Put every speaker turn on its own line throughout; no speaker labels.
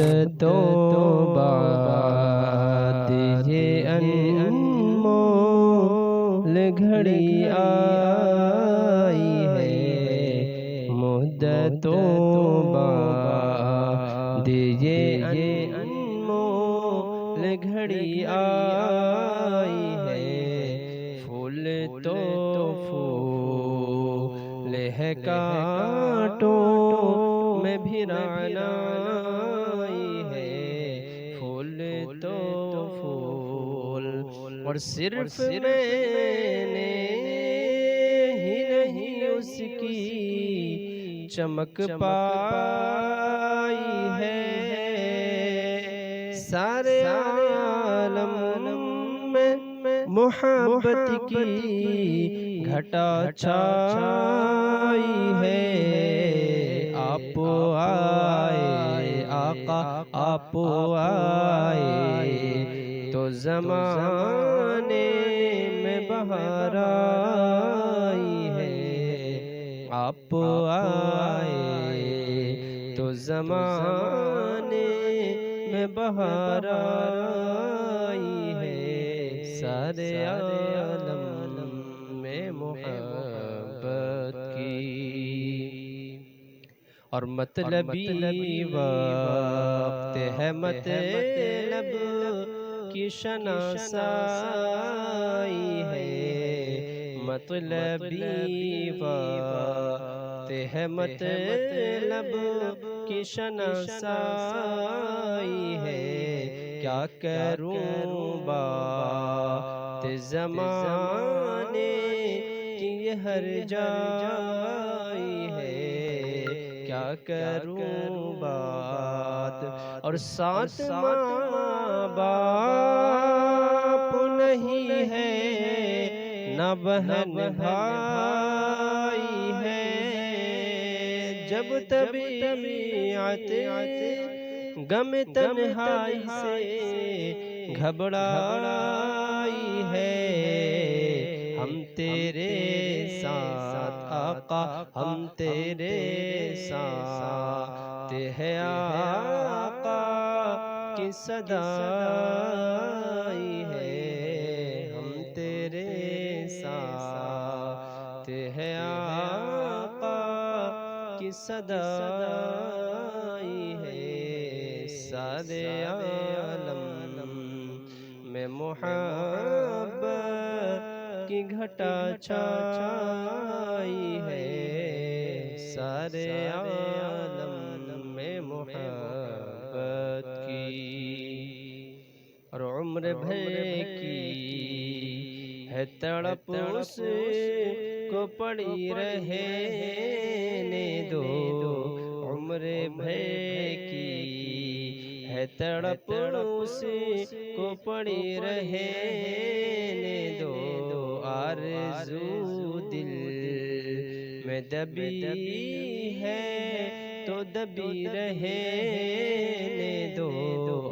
مدتوں بعد یہ انمول گھڑی آئی ہے، مدتوں بعد یہ انمول گھڑی آئی ہے، پھول تو پھول ہے کانٹوں میں بھی رعنائی ہے، پھول تو پھول اور صرف میں نے ہی نہیں اس کی چمک پائی ہے، سارے عالم میں محبت کی گھٹا چھائی ہے، آپ آئے آقا آپ آئے تو زمانے میں بہار آئی ہے، آپ آئے تو زمانے میں بہار آئی ہے، سارے عالم میں محبت کی اور مطلبی وقت ہے، مطلب کی شناسائی ہے، مطلبی وقت ہے، مطلب کی شناسائی ہے، کیا کروں بات زمانے کی یہ ہر جائی ہے، کیا کروں بات اور ساتھ ماں باپ نہیں ہے، نہ بہن بھائی ہے، جب طبیعت غم تنہائی سے گھبرائی ہے، ہم تیرے ساتھ آقا ہم تیرے ساتھ ہیں، آقا کی صدائی ہے، ہم تیرے ساتھ ہیں، آقا کی صدائی ہے، سارے عالم میں محبت کی گھٹا چھائی ہے، سارے عالم میں محبت کی اور عمر بھر کی ہے تڑپ اس کو پڑی رہنے دو، عمر بھر کی ہے تڑپ اس کو پڑی رہنے دو، آرزو دل میں دبی ہے تو دبی رہنے دو،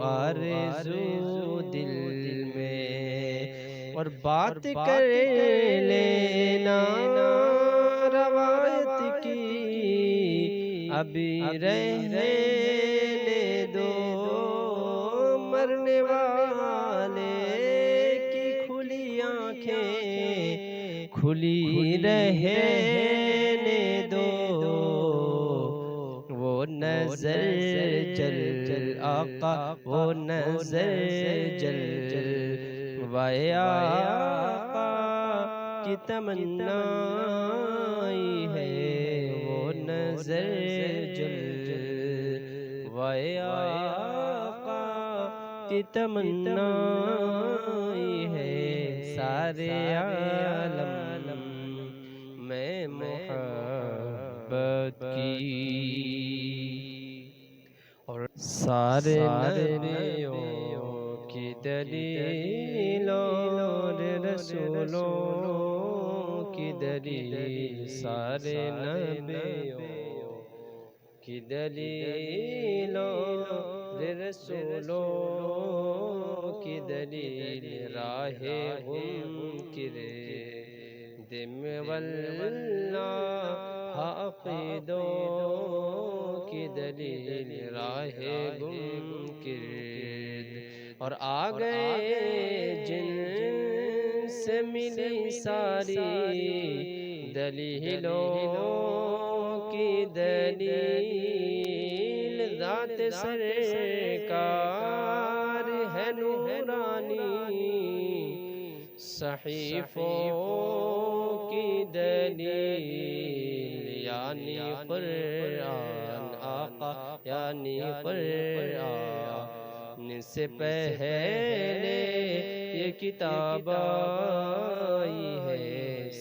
آرزو دل میں اور بات کر لینا روایت کی ابھی رہنے دو، مرنے والے کی کھلی آنکھیں کھلی رہنے دو، وہ نظر جل آقا وہ نظر جل وائے آقا کی تمنائی ہے، وہ نظر جل وائے آقا کی تمنائی ہے، سارے عالم میں محبت کی اور سارے نبیوں کی دلیل اور رسولوں کی دلیل، سارے نبیوں کی دلیل اور رسولوں کی دلیل، راہ منکر دم واللہ عقیدوں کی دلیل راہ گم گرد، اور آ گئے جن سے ملی ساری دلیلوں کی دلیل، ذات سرکار ہے نورانی، صحیفوں کی دلیل یعنی قرآن آقا، یعنی قرآن سے پہلے یہ کتاب آئی ہے،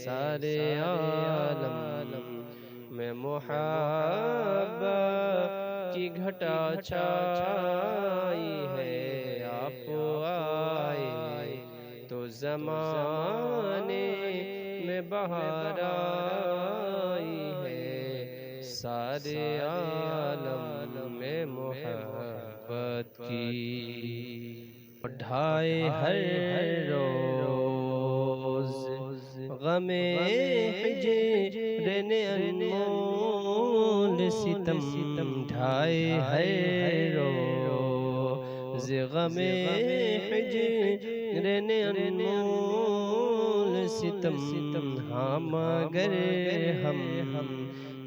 سارے عالم میں محبت کی گھٹا چھائی ہے، آپ آئے تو زمانے میں بہار آئی ہے، سارے عالم میں محبت کی ڈھائے ہر روز غم ہجر نے انمول ستم، ڈھائے ہر روز غم ہجر نے انمول ستم، ہاں مگر ہم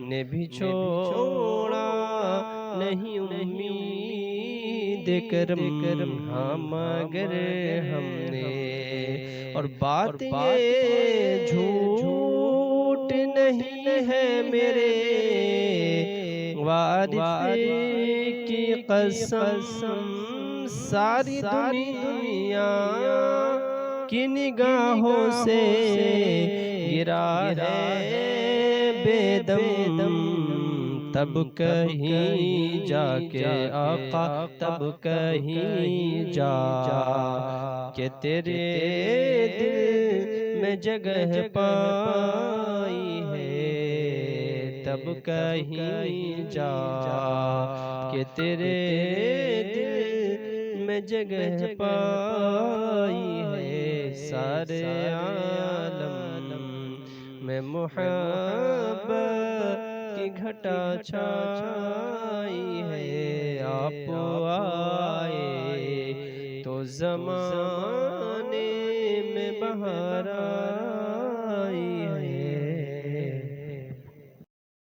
نے بھی چھوڑا نہیں امید کرم، ہاں مگر ہم نے، اور بات یہ جھوٹ نہیں ہے میرے وارث کی قسم، ساری دنیا کی نگاہوں سے گرا ہے بے دم، تب کہیں جا کے آقا، تب کہیں جا کہ تیرے دل میں جگہ پائی ہے، تب کہیں جا کہ تیرے دل میں جگہ پائی ہے، سارے عالم میں محبت کی گھٹا چھائی ہے، آپ آئے تو زمانے میں بہار